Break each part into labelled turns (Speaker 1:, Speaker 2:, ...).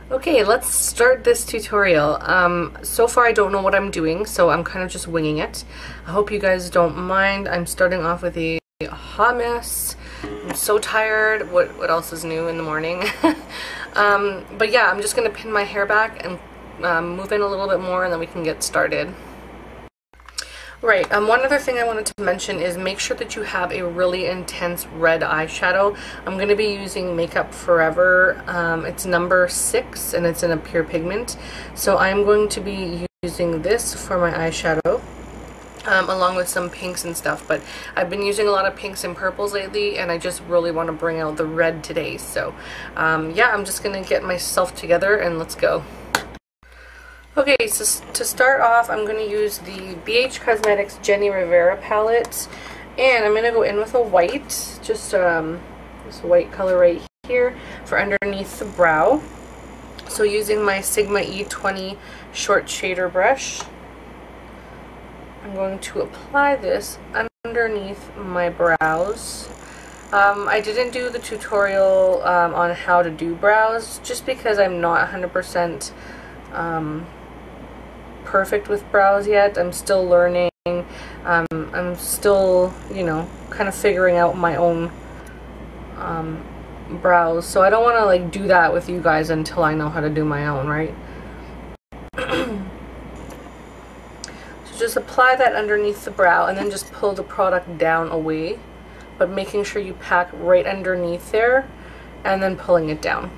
Speaker 1: Okay, let's start this tutorial. So far I don't know what I'm doing, so I'm kind of just winging it. I hope you guys don't mind. I'm starting off with a hot mess. I'm so tired. What else is new in the morning? But yeah, I'm just going to pin my hair back and move in a little bit more and then we can get started. Right, one other thing I wanted to mention is make sure that you have a really intense red eyeshadow. I'm going to be using Makeup Forever. It's number 6 and it's in a pure pigment. So I'm going to be using this for my eyeshadow. Along with some pinks and stuff, but I've been using a lot of pinks and purples lately and I just really want to bring out the red today. So yeah, I'm just going to get myself together and let's go. Okay, so to start off, I'm going to use the BH Cosmetics Jenni Rivera palette, and I'm going to go in with a white, just this white color right here for underneath the brow. So using my Sigma E20 short shader brush, I'm going to apply this underneath my brows. I didn't do the tutorial on how to do brows, just because I'm not 100% perfect with brows yet. I'm still learning. I'm still, you know, kind of figuring out my own brows. So I don't want to like do that with you guys until I know how to do my own, right? So just apply that underneath the brow and then just pull the product down away, but making sure you pack right underneath there and then pulling it down.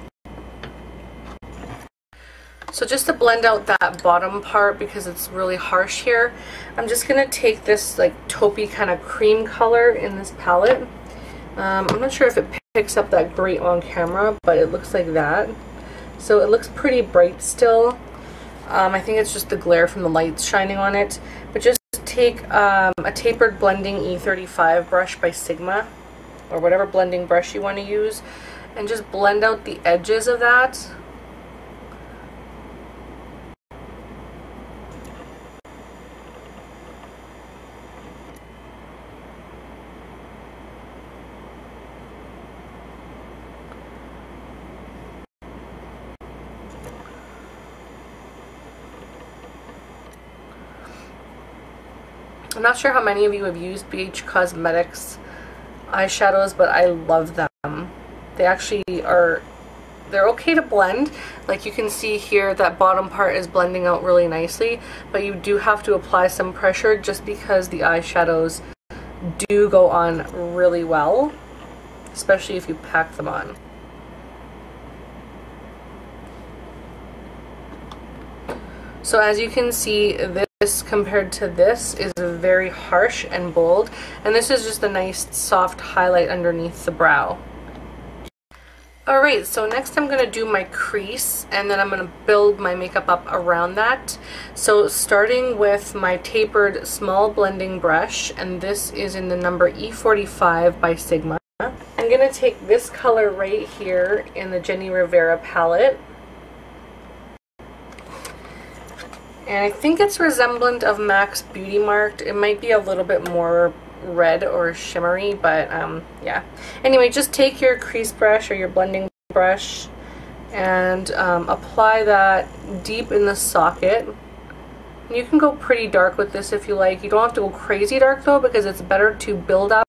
Speaker 1: So just to blend out that bottom part because it's really harsh here, I'm just going to take this like taupey kind of cream color in this palette. I'm not sure if it picks up that great on camera, but it looks like that. So it looks pretty bright still. I think it's just the glare from the lights shining on it. But just take a tapered blending E35 brush by Sigma, or whatever blending brush you want to use, and just blend out the edges of that. I'm not sure how many of you have used BH Cosmetics eyeshadows, but I love them. They actually are, they're okay to blend. Like you can see here, that bottom part is blending out really nicely, but you do have to apply some pressure just because the eyeshadows do go on really well, especially if you pack them on. So as you can see, this compared to this is very harsh and bold, and this is just a nice soft highlight underneath the brow. Alright, so next I'm going to do my crease, and then I'm going to build my makeup up around that. So starting with my tapered small blending brush, and this is in the number E45 by Sigma. I'm going to take this color right here in the Jenni Rivera palette. And I think it's resemblant of MAC's Beauty Marked. It might be a little bit more red or shimmery, but yeah. Anyway, just take your crease brush or your blending brush and apply that deep in the socket. You can go pretty dark with this if you like. You don't have to go crazy dark though, because it's better to build up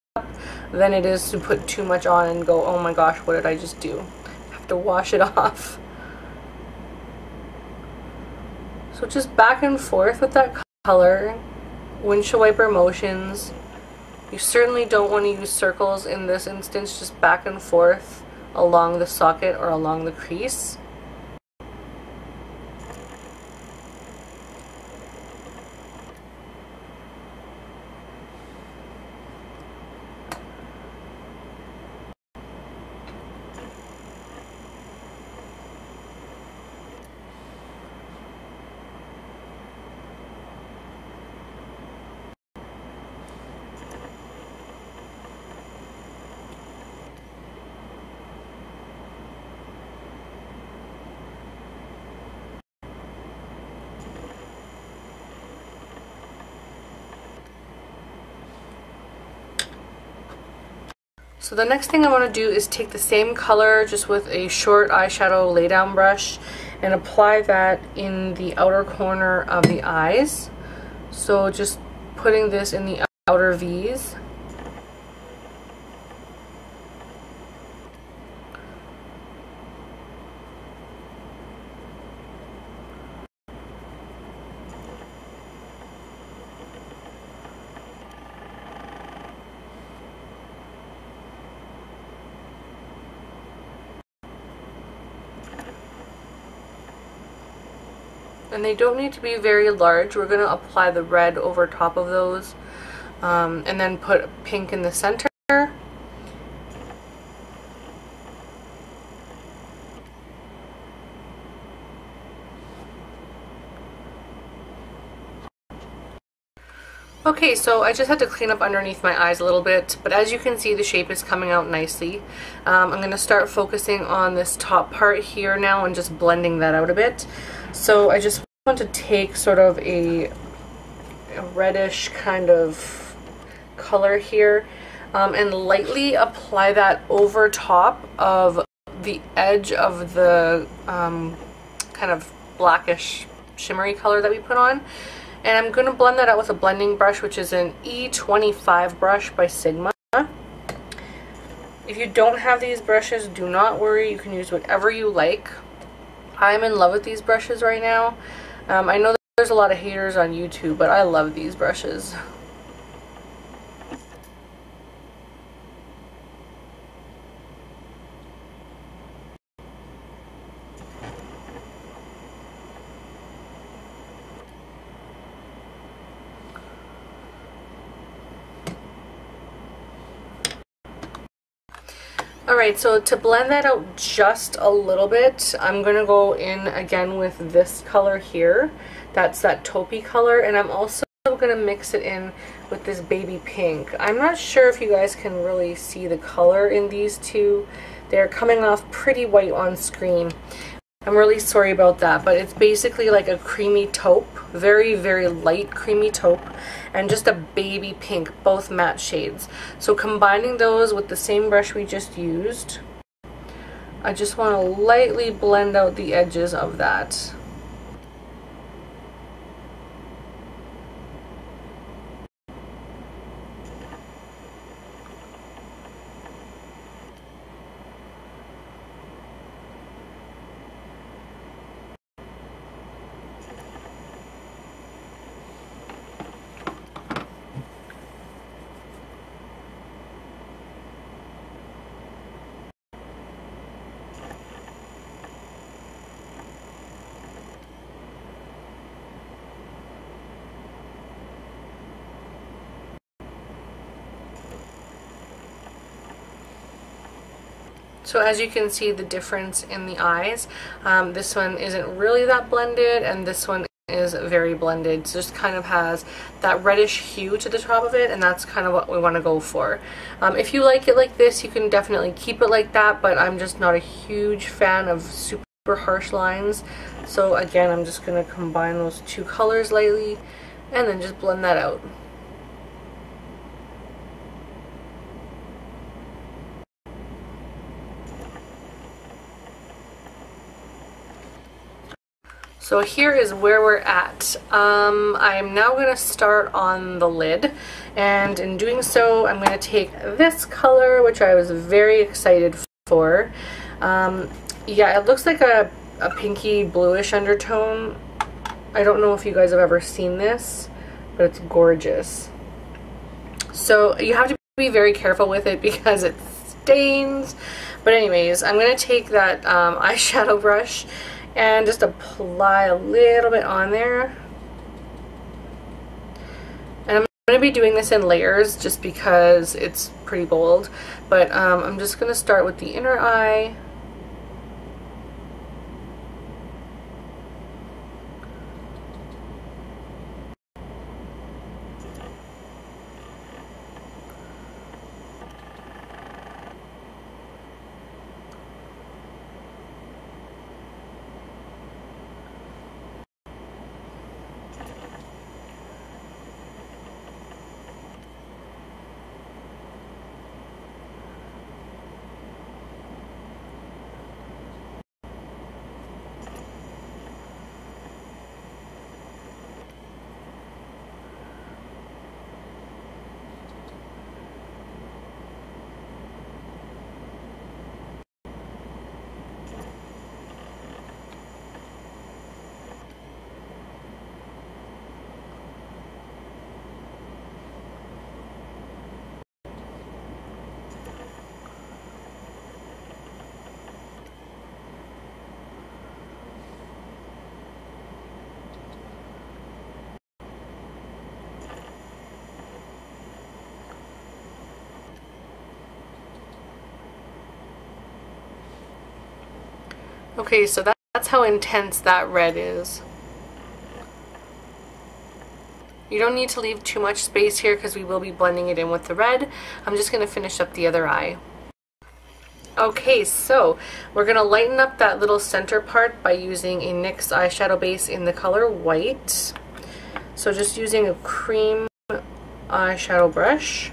Speaker 1: than it is to put too much on and go, oh my gosh, what did I just do? I have to wash it off. So just back and forth with that color, windshield wiper motions. You certainly don't want to use circles in this instance, just back and forth along the socket or along the crease. So the next thing I want to do is take the same color just with a short eyeshadow laydown brush and apply that in the outer corner of the eyes. So just putting this in the outer V's. And they don't need to be very large. We're going to apply the red over top of those, and then put pink in the center. Okay, so I just had to clean up underneath my eyes a little bit, but as you can see, the shape is coming out nicely. I'm going to start focusing on this top part here now and just blending that out a bit. So I just want to take sort of a reddish kind of color here, and lightly apply that over top of the edge of the kind of blackish shimmery color that we put on. And I'm going to blend that out with a blending brush, which is an E25 brush by Sigma. If you don't have these brushes, do not worry. You can use whatever you like. I'm in love with these brushes right now. I know that there's a lot of haters on YouTube, but I love these brushes. Alright, so to blend that out just a little bit, I'm going to go in again with this color here. That's that taupey color, and I'm also going to mix it in with this baby pink. I'm not sure if you guys can really see the color in these two. They're coming off pretty white on screen. I'm really sorry about that, but it's basically like a creamy taupe, very, very light creamy taupe, and just a baby pink, both matte shades. So combining those with the same brush we just used, I just want to lightly blend out the edges of that. So as you can see the difference in the eyes, this one isn't really that blended, and this one is very blended. So just kind of has that reddish hue to the top of it, and that's kind of what we want to go for. If you like it like this, you can definitely keep it like that, but I'm just not a huge fan of super harsh lines. So again, I'm just going to combine those two colors lightly and then just blend that out. So here is where we're at. I'm now going to start on the lid, and in doing so I'm going to take this color, which I was very excited for. Yeah, it looks like a pinky bluish undertone. I don't know if you guys have ever seen this, but it's gorgeous. So you have to be very careful with it because it stains. But anyways, I'm going to take that eyeshadow brush and just apply a little bit on there. And I'm going to be doing this in layers just because it's pretty bold. But I'm just going to start with the inner eye. Okay, so that's how intense that red is. You don't need to leave too much space here because we will be blending it in with the red. I'm just going to finish up the other eye. Okay, so we're going to lighten up that little center part by using a NYX eyeshadow base in the color white. So just using a cream eyeshadow brush.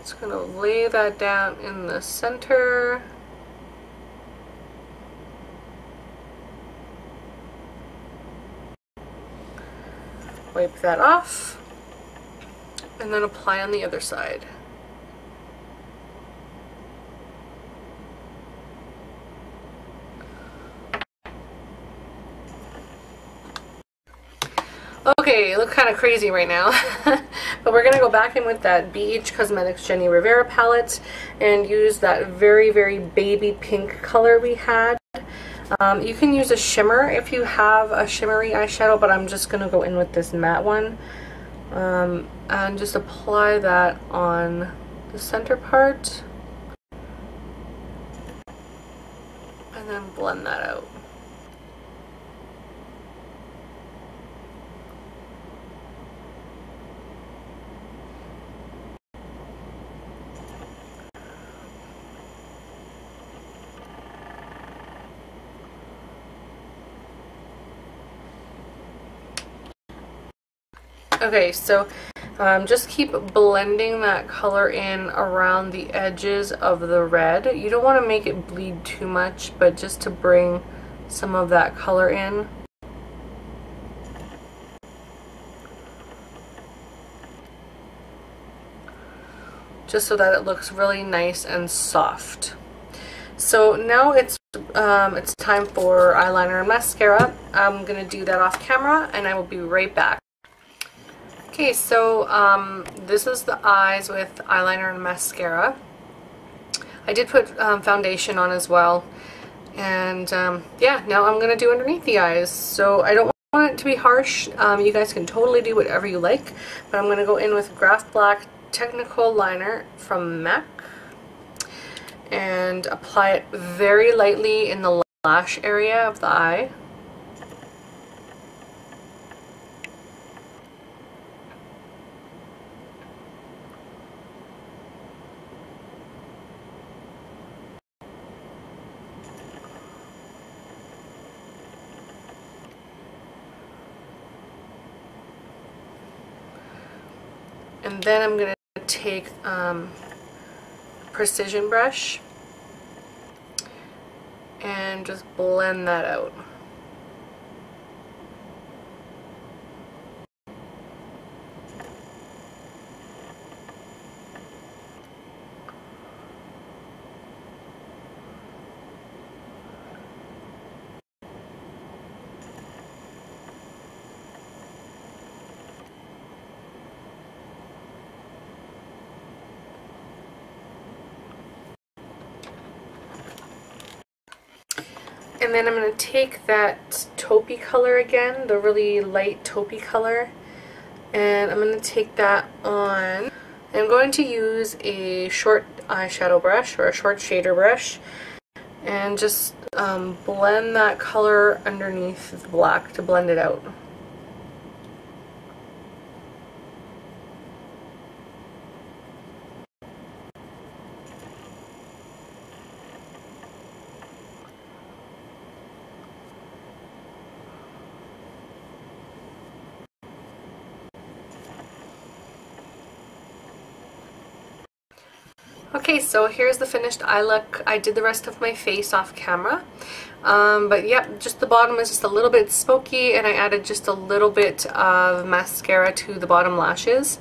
Speaker 1: Just going to lay that down in the center. Wipe that off, and then apply on the other side. Okay, look kind of crazy right now, but we're going to go back in with that BH Cosmetics Jenni Rivera palette and use that very, very baby pink color we had. You can use a shimmer if you have a shimmery eyeshadow, but I'm just going to go in with this matte one and just apply that on the center part and then blend that out. Okay, so just keep blending that color in around the edges of the red. You don't want to make it bleed too much, but just to bring some of that color in. Just so that it looks really nice and soft. So now it's time for eyeliner and mascara. I'm going to do that off camera and I will be right back. Okay, so this is the eyes with eyeliner and mascara. I did put foundation on as well. And yeah, now I'm going to do underneath the eyes. So I don't want it to be harsh. You guys can totally do whatever you like. But I'm going to go in with Graph Black Technical Liner from MAC. And apply it very lightly in the lash area of the eye. And then I'm going to take precision brush and just blend that out. And then I'm going to take that taupey color again, the really light taupey color, and I'm going to take that on. I'm going to use a short eyeshadow brush or a short shader brush and just blend that color underneath the black to blend it out. Okay, so here's the finished eye look. I did the rest of my face off camera. But yep, just the bottom is just a little bit smoky, and I added just a little bit of mascara to the bottom lashes.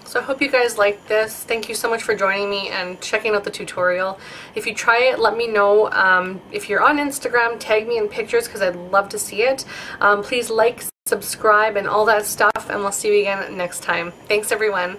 Speaker 1: So I hope you guys liked this. Thank you so much for joining me and checking out the tutorial. If you try it, let me know. If you're on Instagram, tag me in pictures because I'd love to see it. Please like, subscribe, and all that stuff, and we'll see you again next time. Thanks, everyone.